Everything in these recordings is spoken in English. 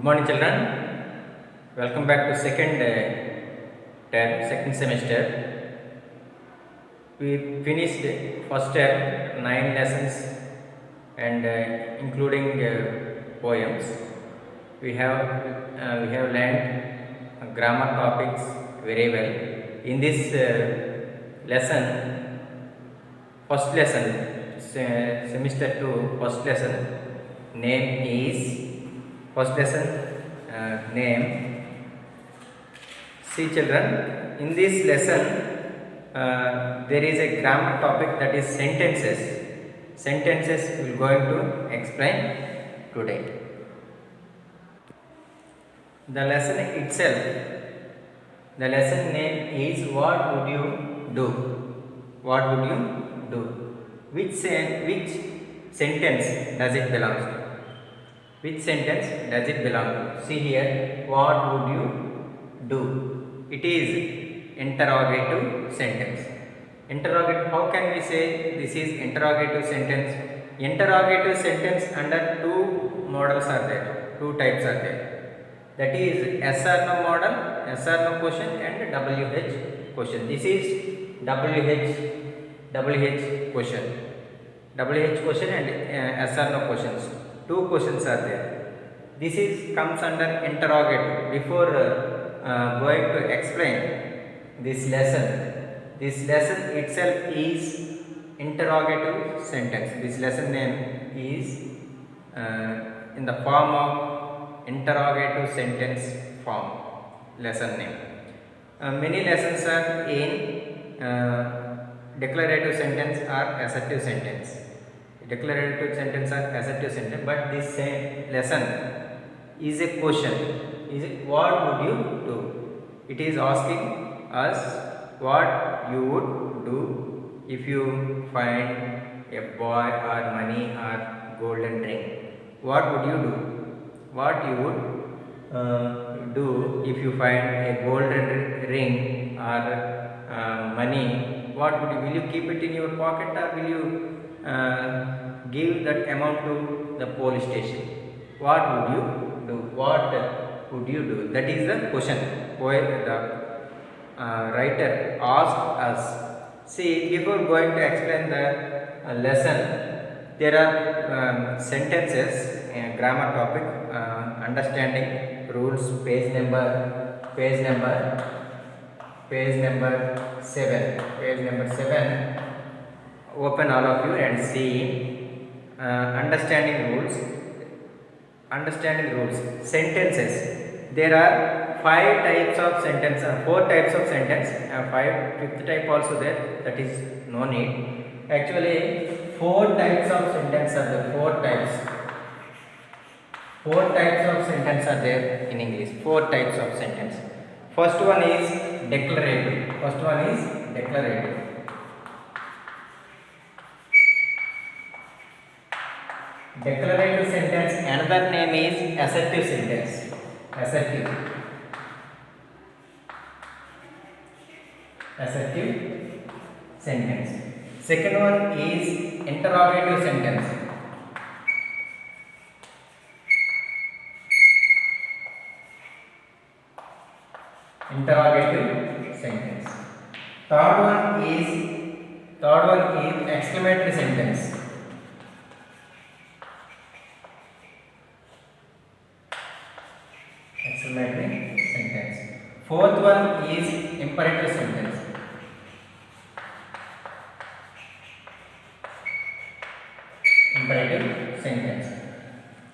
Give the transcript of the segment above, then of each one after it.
morning, children. Welcome back to second term, second semester. We finished first term 9 lessons and including poems. We have learned grammar topics very well. In this lesson, first lesson, semester 2, first lesson name is. First lesson name. See children, in this lesson there is a grammar topic, that is sentences. Sentences we are going to explain today. The lesson itself, the lesson name is what would you do? What would you do? Which sentence does it belong to? Which sentence does it belong to? See here, what would you do? It is interrogative sentence. Interrogative, how can we say this is interrogative sentence? Interrogative sentence under two models are there, two types are there. That is yes or no model, yes or no question, and WH question. This is WH question. WH question and yes or no questions. Two questions are there. This is comes under interrogative. Before going to explain this lesson itself is interrogative sentence. This lesson name is in the form of interrogative sentence form. Lesson name. Many lessons are in declarative sentence or assertive sentence. Declarative sentence or assertive sentence, but this same lesson is a question. What would you do? It is asking us what you would do if you find a boy or money or golden ring. What would you do? What you would do if you find a golden ring or money? What would you? Will you keep it in your pocket, or will you give that amount to the police station? What would you do? What would you do? That is the question. The writer asked us. See, before going to explain the lesson, there are sentences, grammar topic, understanding rules, page number 7. Open all of you and see understanding rules. Sentences. There are 5 types of sentence, 4 types of sentence, fifth type also there, that is no need. Actually 4 types of sentence are there. 4 types of sentence are there in English. 4 types of sentence. First one is declarative. Declarative sentence, another name is assertive sentence. Assertive sentence. Second one is interrogative sentence. Third one is exclamatory sentence. Fourth one is imperative sentence.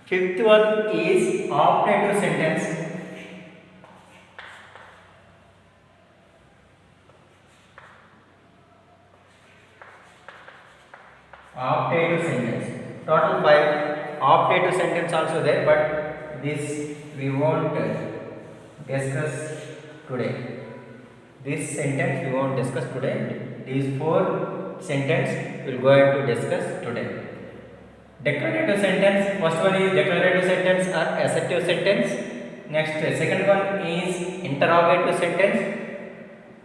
Fifth one is optative sentence. Total 5 optative sentence also there, but this we won't discuss today. This sentence we won't discuss today. These 4 sentences we will going to discuss today. Declarative sentence. First one is declarative sentence or assertive sentence. Next, second one is interrogative sentence.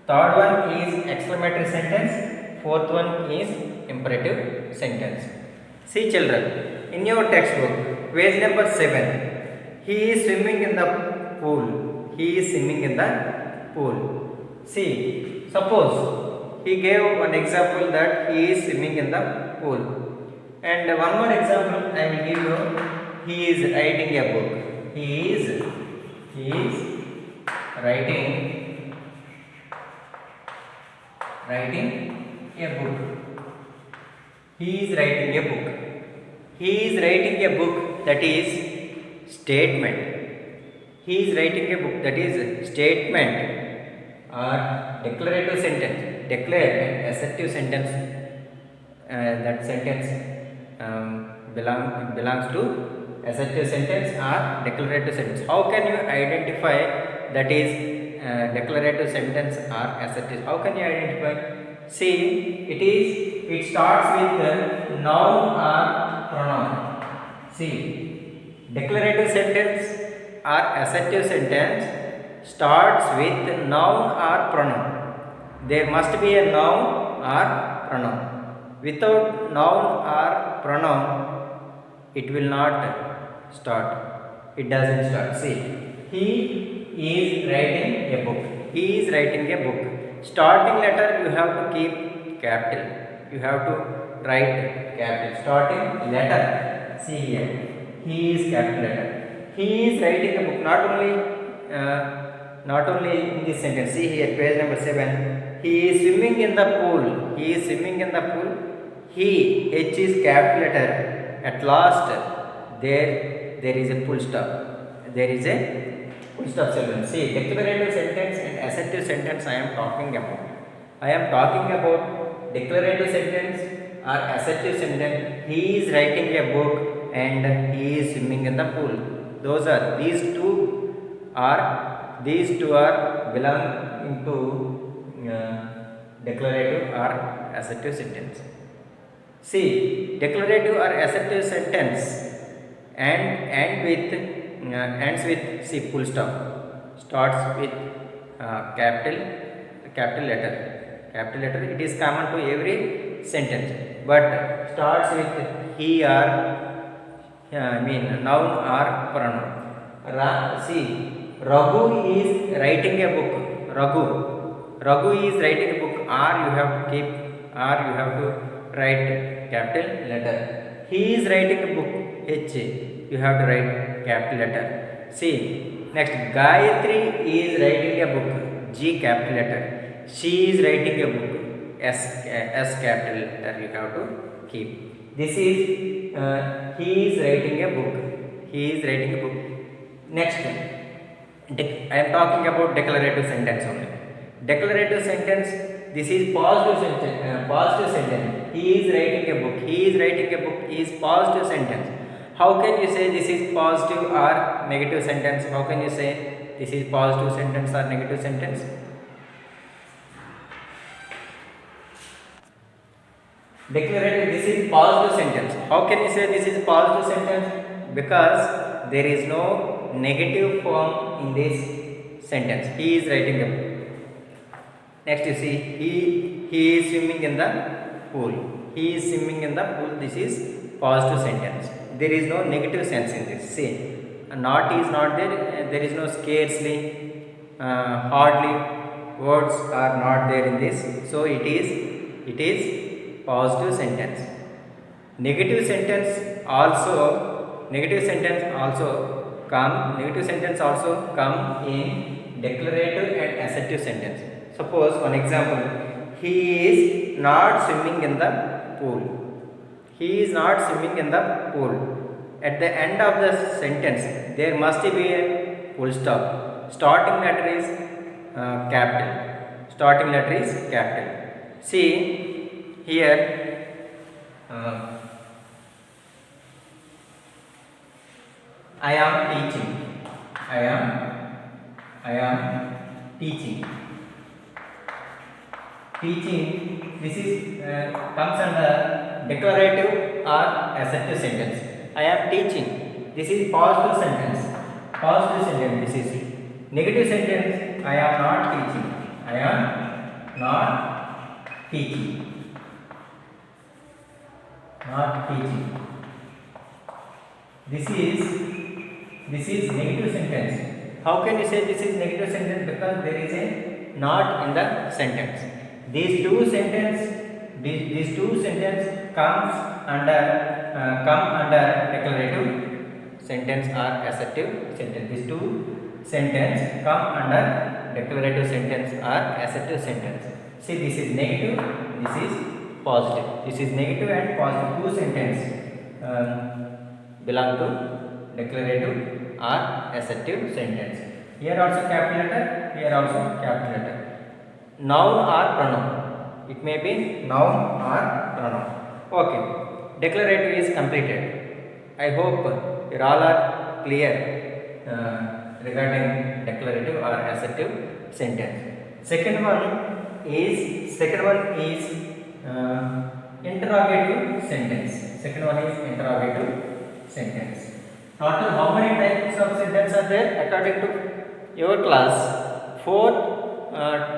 Third one is exclamatory sentence. Fourth one is imperative sentence. See children, in your textbook, page number 7, He is swimming in the pool. He is swimming in the pool. See, suppose he gave one example that he is swimming in the pool. And one more example I will give you. He is writing a book. He is writing a book. He is writing a book. He is writing a book, that is statement. He is writing a book, that is statement or declarative sentence. Declare and assertive sentence. That sentence belongs to assertive sentence or declarative sentence. How can you identify that is declarative sentence or assertive? How can you identify? See, it starts with noun or pronoun. See, declarative sentence or assertive sentence starts with noun or pronoun. There must be a noun or pronoun. Without noun or pronoun, it will not start. It doesn't start. See, he is writing a book. He is writing a book. Starting letter you have to keep capital. You have to write capital. Starting letter. See here. He is capital letter. He is writing a book. Not only in this sentence. See here, page number 7. He is swimming in the pool. He is swimming in the pool. He, H is capital letter. At last, there is a full stop. There is a full stop, children. See, declarative sentence and assertive sentence I am talking about. I am talking about declarative sentence or assertive sentence. He is writing a book and he is swimming in the pool. These two are belong to declarative or assertive sentence. See, declarative or assertive sentence ends with see full stop. Starts with capital letter. Capital letter. It is common to every sentence, but starts with he or noun or pronoun. See, Raghu is writing a book. Raghu is writing a book. Or you have to write capital letter. He is writing a book. H. You have to write capital letter. See, next, Gayatri is writing a book. G capital letter. She is writing a book. S capital letter you have to keep. This is he is writing a book. He is writing a book. Next, I am talking about declarative sentence only. Declarative sentence. This is positive sentence. Positive sentence. He is writing a book. He is writing a book is positive sentence. How can you say this is positive or negative sentence? How can you say this is positive sentence or negative sentence? Declarative. This is positive sentence. How can you say this is positive sentence? Because there is no negative form in this sentence. He is writing a book. Next, you see, he is swimming in the pool. He is swimming in the pool. This is positive sentence. There is no negative sense in this. See, not is not there. There is no scarcely, hardly. Words are not there in this. So it is positive sentence. Negative sentence also come in declarative and assertive sentence. Suppose one example, he is not swimming in the pool. He is not swimming in the pool. At the end of the sentence, there must be a full stop. Starting letter is capital. See here, I am teaching. Teaching. This is comes under declarative or assertive sentence. I am teaching. This is positive sentence. This is negative sentence. I am not teaching. This is This is negative sentence. How can you say this is negative sentence? Because there is a not in the sentence. These two sentence come under declarative sentence or assertive sentence. These two sentence come under declarative sentence or assertive sentence. See, this is negative, this is positive. This is negative and positive. Two sentence belong to declarative or assertive sentence. Here also capital letter, here also capital letter. Noun or pronoun. It may be noun or pronoun. Okay. Declarative is completed. I hope you all are clear regarding declarative or assertive sentence. Second one is interrogative sentence. Second one is interrogative sentence. Total how many types of sentence are there according to your class? 4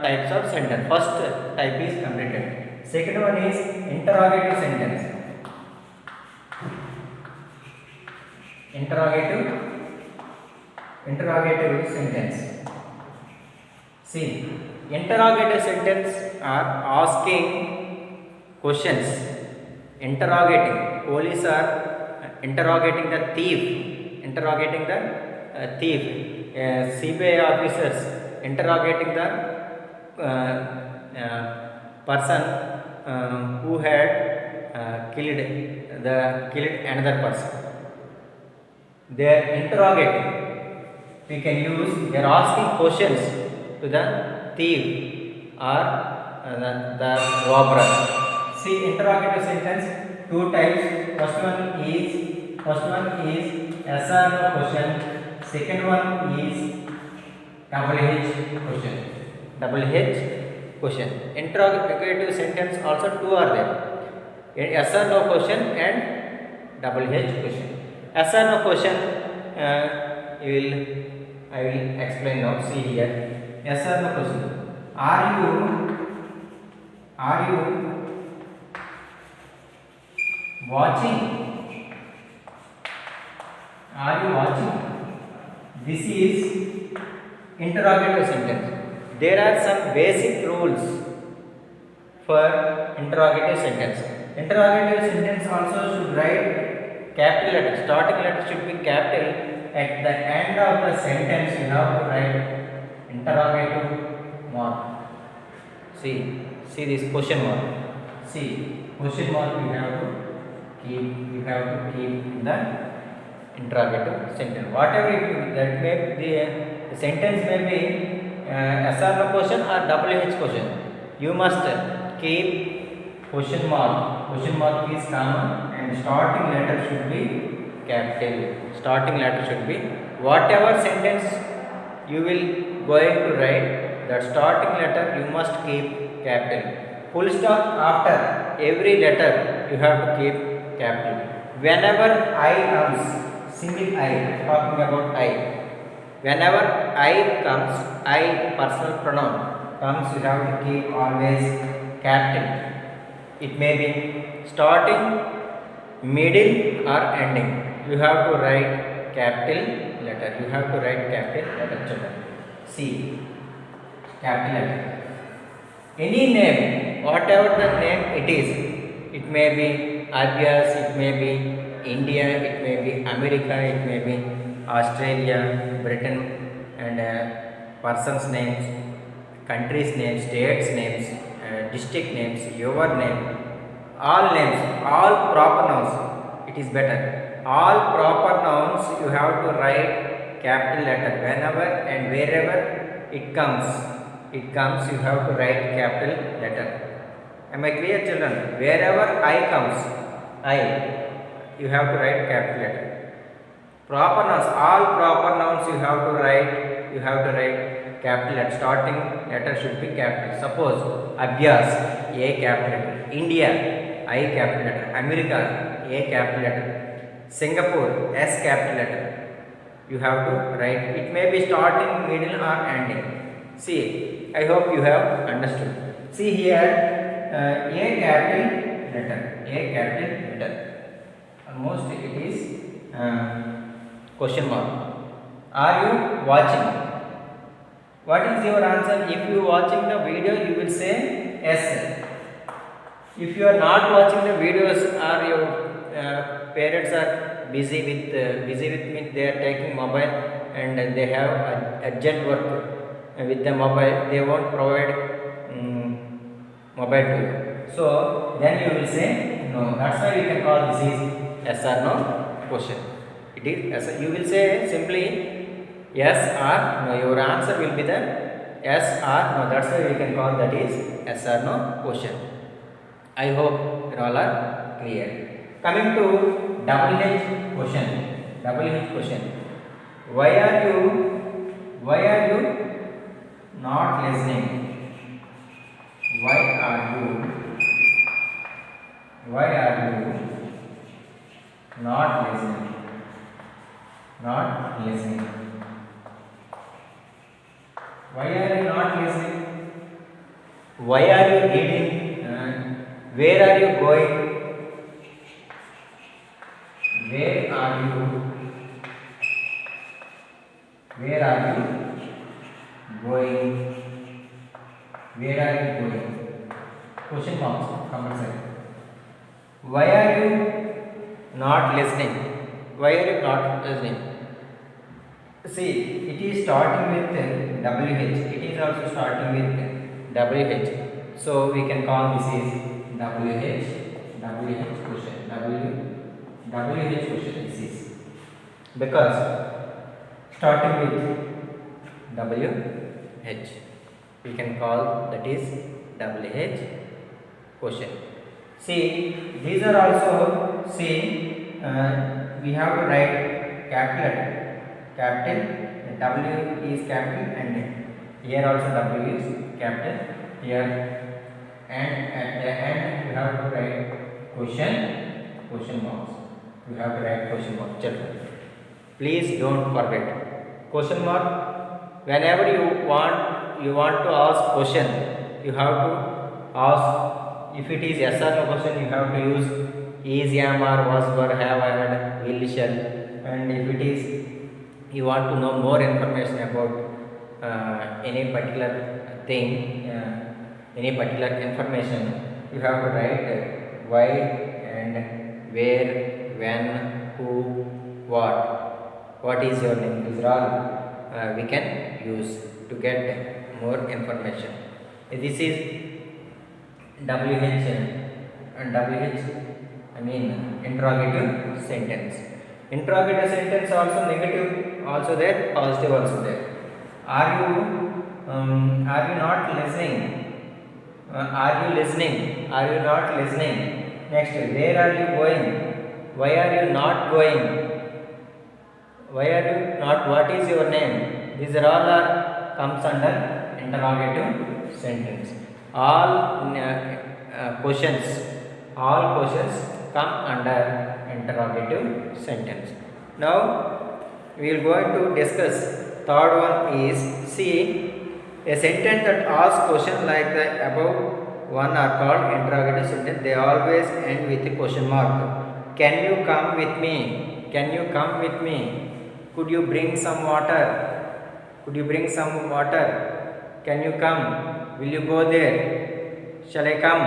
types of sentence. First type is completed. Second one is interrogative sentence. Interrogative sentence. See, interrogative sentence are asking questions. Interrogating. Police are interrogating the thief. CBI officers interrogating the person who had killed another person. They are interrogating. We can use. They are asking questions to the thief or the robber. See, interrogative sentence two types. First one is yes or no question. Second one is double H question. Interrogative sentence also two are there. Yes or no question and double H question. Yes or no question I will explain now. See here. Yes or no question. Are you watching? Are you watching? This is interrogative sentence. There are some basic rules for interrogative sentence. Interrogative sentence also should write capital letter. Starting letter should be capital. At the end of the sentence you have to write interrogative mark. See this question mark. See, question mark you have to keep in the interrogative sentence. Whatever that may the sentence may be yes or no question or double H question. You must keep question mark. Question mark is common and starting letter should be capital. Starting letter should be whatever sentence you will going to write, that starting letter you must keep capital. Full stop after every letter you have to keep capital. Whenever I comes, single I, talking about I. Whenever I comes, I personal pronoun comes, you have to keep always capital. It may be starting, middle or ending. You have to write capital letter. Children. See, capital letter. Any name, whatever the name it is, it may be Abias, it may be India, it may be America, it may be Australia, Britain, and persons names, countries names, states names, district names, your name, all names, all proper nouns. It is better. All proper nouns you have to write capital letter. Whenever and wherever it comes you have to write capital letter. Am I clear, children? Wherever I comes, you have to write capital letter. Proper nouns, all proper nouns you have to write capital letter. Starting letter should be capital. Suppose Abhyas, A capital letter. India, I capital letter. America, A capital letter. Singapore, S capital letter. You have to write. It may be starting, middle or ending. See, I hope you have understood. See here, A capital letter. Almost it is question mark. Are you watching? What is your answer? If you watching the video, you will say yes. If you are not watching the videos, or your parents are busy with me, they are taking mobile and they have urgent work with the mobile, they won't provide mobile to you. So then you will say no. That's why you can call this is yes or no question. It is yes. You will say simply yes or no. Your answer will be the yes or no. That's why you can call that is yes or no question. I hope you all are clear. Coming to double H question. Double H question. Why are you not listening? Why are you not listening? Not listening. Why are you not listening? Why are you eating? Where are you going? Where are you going? Where are you going? Question marks, comment section. Why are you not listening? Why are you not listening? See, it is starting with WH. It is also starting with WH. So we can call this is WH question. WH question this is. Because starting with WH, we can call that is WH question. See, these are also same. We have to write capital. W is capital, and here also W is capital. Here and at the end we have to write question marks. We have to write question mark. Please don't forget question mark. Whenever you want to ask question, you have to ask. If it is yes or no question, you have to use is, am, or was, were, have, had, will, shall. And if it is you want to know more information about any particular thing, any particular information, you have to write why and where, when, who, what is your name. These are all we can use to get more information. This is WH and I mean interrogative sentence. Interrogative sentence also negative also there, positive also there. Are you not listening? Are you listening? Are you not listening? Next, where are you going? Why are you not going? Why are you not? What is your name? These are all comes under interrogative sentence. All questions come under interrogative sentence. Now we are going to discuss third one is see a sentence that asks question like the above one are called interrogative sentence. They always end with a question mark. Can you come with me? Can you come with me? Could you bring some water? Could you bring some water? Can you come? Will you go there? Shall I come?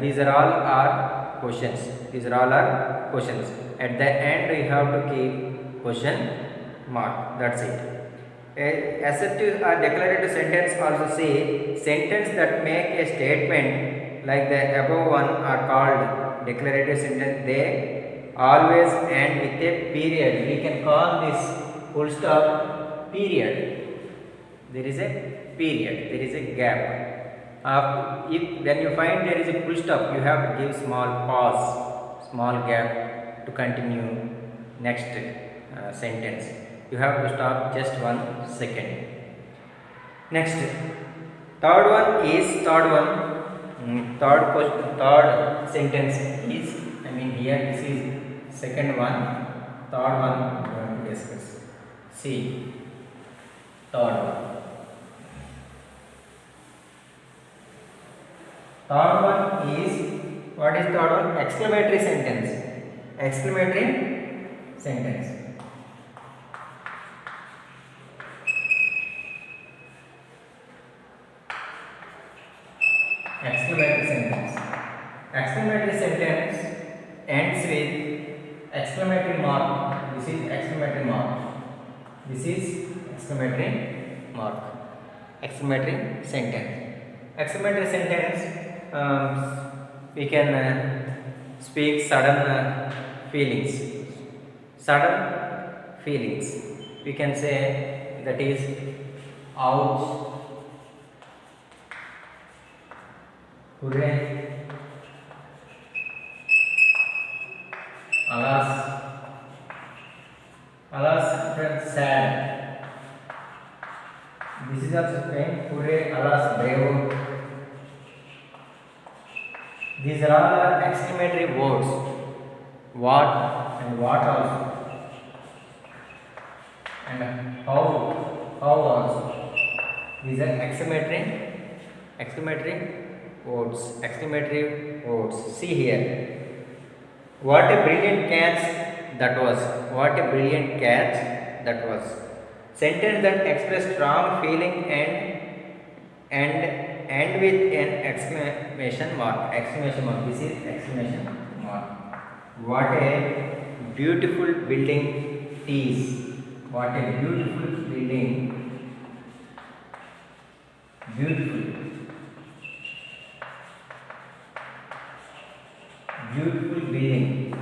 These are all questions. These are all questions. At the end, you have to keep question mark. That's it. Assertive or declarative sentence also say sentence that make a statement like the above one are called declarative sentence. They always end with a period. We can call this full stop period. There is a period. There is a gap. If when you find there is a full stop, you have to give small pause, small gap to continue next sentence. You have to stop just 1 second. Next, third sentence is, I mean here this is second one, third one we are going to discuss. See, third one. Third one is, what is third one? Exclamatory sentence. Exclamatory sentence. sentence. Exclamatory sentence ends with exclamatory mark. This is exclamatory mark. This is exclamatory mark. Exclamatory sentence. Exclamatory sentence, we can speak sudden feelings. Sudden feelings. We can say that is ouch, hooray, alas, alas, friends, sad. This is also pain, hooray, alas, bravo. These are all exclamatory words. What and what also. And how also. These are exclamatory words. See here. What a brilliant catch that was. What a brilliant catch that was. Sentence that express strong feeling and with an exclamation mark. Exclamation mark. This is exclamation mark. What a beautiful building it is. What a beautiful building. Beautiful building.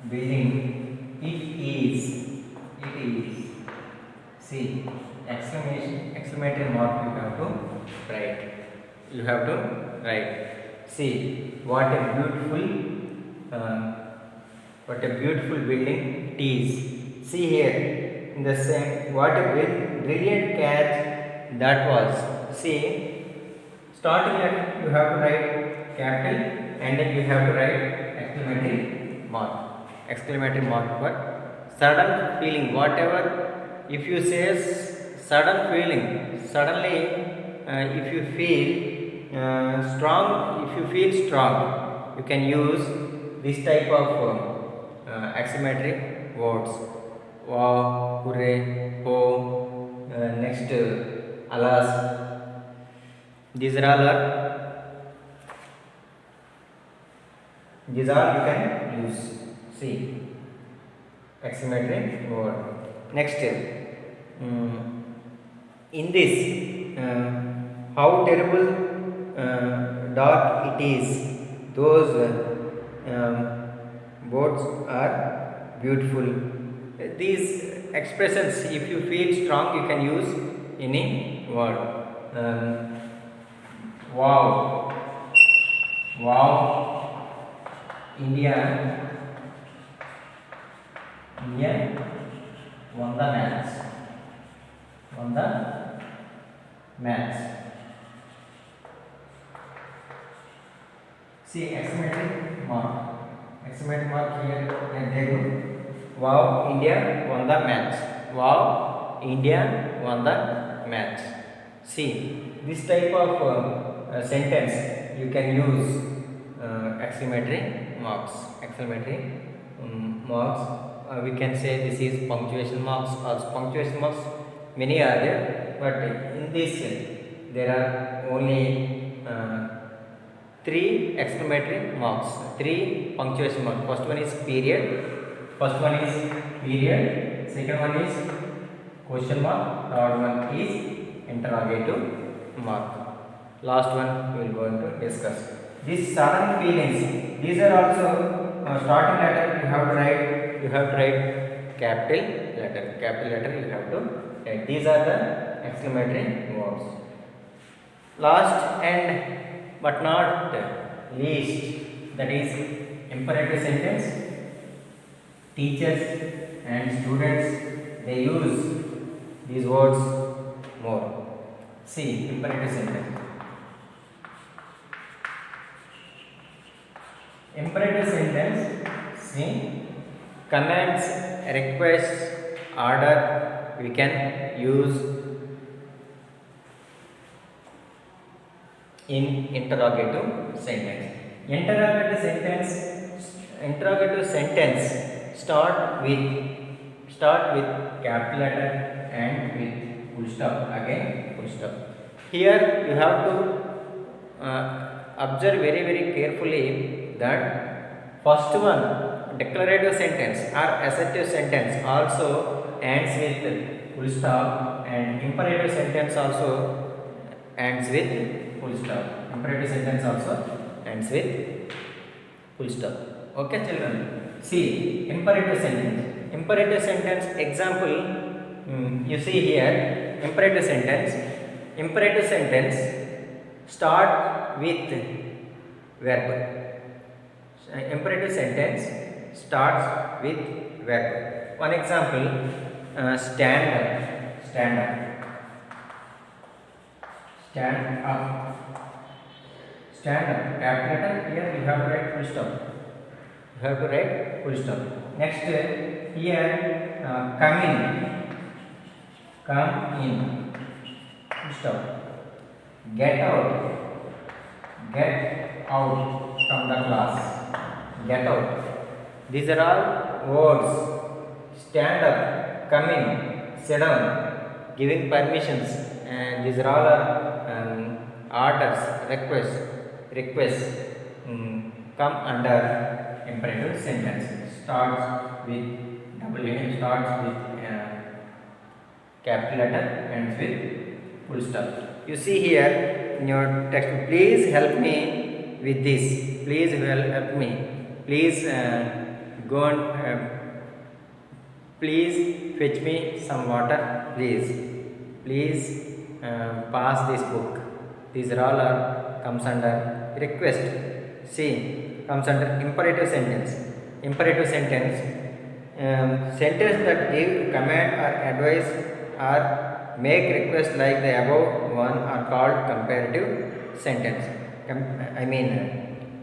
Building. It is. See, exclamatory mark you have to write. See, what a beautiful building it is. See here, in the same, what a brilliant catch that was. See, starting at you have to write capital and then you have to write exclamatory mark for sudden feeling. Whatever, if you say sudden feeling, suddenly if you feel strong, you can use this type of exclamatory words. Wow, hooray, ho, next alas. These all you can use. See, exclamatory word. Next, in this, how terrible dark it is. Those words are beautiful. These expressions, if you feel strong, you can use any word. Wow, India won the match. See, exclamatory mark here and there. Wow, India won the match. Wow, India won the match. See, this type of sentence you can use exclamatory marks. We can say this is punctuation marks or punctuation marks. Many are there, but in this there are only 3 exclamatory marks, 3 punctuation marks. First one is period. Second one is question mark. Third one is interrogative mark. Last one we will go to discuss. These sudden feelings. These are also starting letter. You have to write capital letter. You have to write. These are the exclamatory words. Last and but not least, that is imperative sentence. Teachers and students, they use these words more. See, imperative sentence. Imperative sentence, see, commands, requests, order, we can use in interrogative sentence. Interrogative sentence start with capital letter and with full stop, again full stop. Here you have to observe very very carefully that first one, declarative sentence or assertive sentence also ends with full stop, and imperative sentence also ends with full stop. Imperative sentence also ends with full stop. Okay children, see imperative sentence. Imperative sentence example, you see here imperative sentence. Imperative sentence start with verb. Imperative sentence starts with verb. One example, stand up, stand up, stand up, stand up. Capital letter, here you have to write full stop. You have to write full stop. Next, here come in, come in, full stop. Get out, get out from the class, get out. These are all words. Stand up, come in, sit down, giving permissions, and these are all orders, requests, come under imperative sentence. Starts with starts with capital letter, ends with full stop. You see here in your text, please help me with this. Please help me. Please go and please fetch me some water. Please pass this book. These are all comes under request. See, comes under imperative sentence. Imperative sentence, sentence that give command or advice or make request like the above one are called comparative sentence.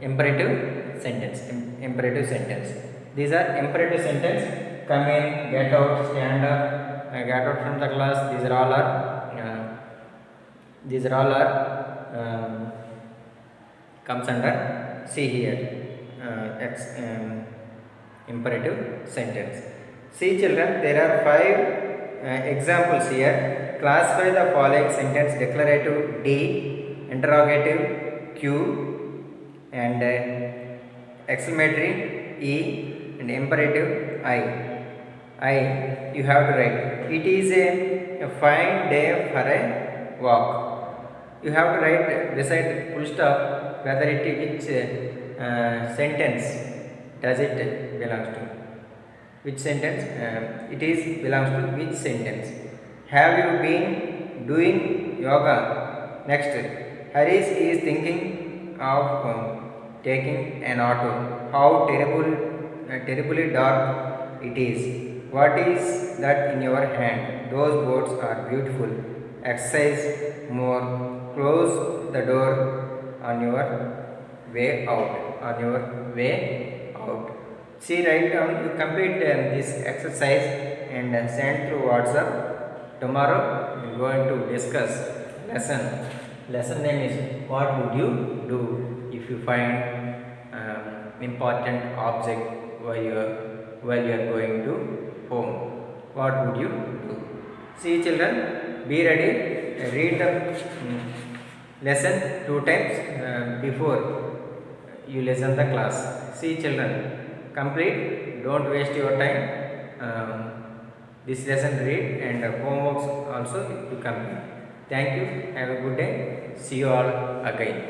Imperative sentence. Imperative sentence. These are imperative sentence. Come in, get out, stand up, get out from the class. These are all comes under. See here, imperative sentence. See children, there are 5 examples here. Classify the following sentence: declarative D, interrogative Q, and exclamatory E, and imperative I. You have to write. It is a fine day for a walk. You have to write beside the full stop whether it which sentence does it belongs to. Which sentence it is belongs to which sentence. Have you been doing yoga? Next, Harish is thinking of taking an auto. How terribly dark it is. What is that in your hand? Those boats are beautiful. Exercise more. Close the door on your way out. See, write down. You complete this exercise and send through WhatsApp. Tomorrow we are going to discuss lesson. Lesson name is what would you do if you find important object while you are going to home. What would you do? See children, be ready. Read the lesson 2 times before you listen the class. See children, complete. Don't waste your time. This lesson read and homeworks also you complete. Thank you. Have a good day. See you all again.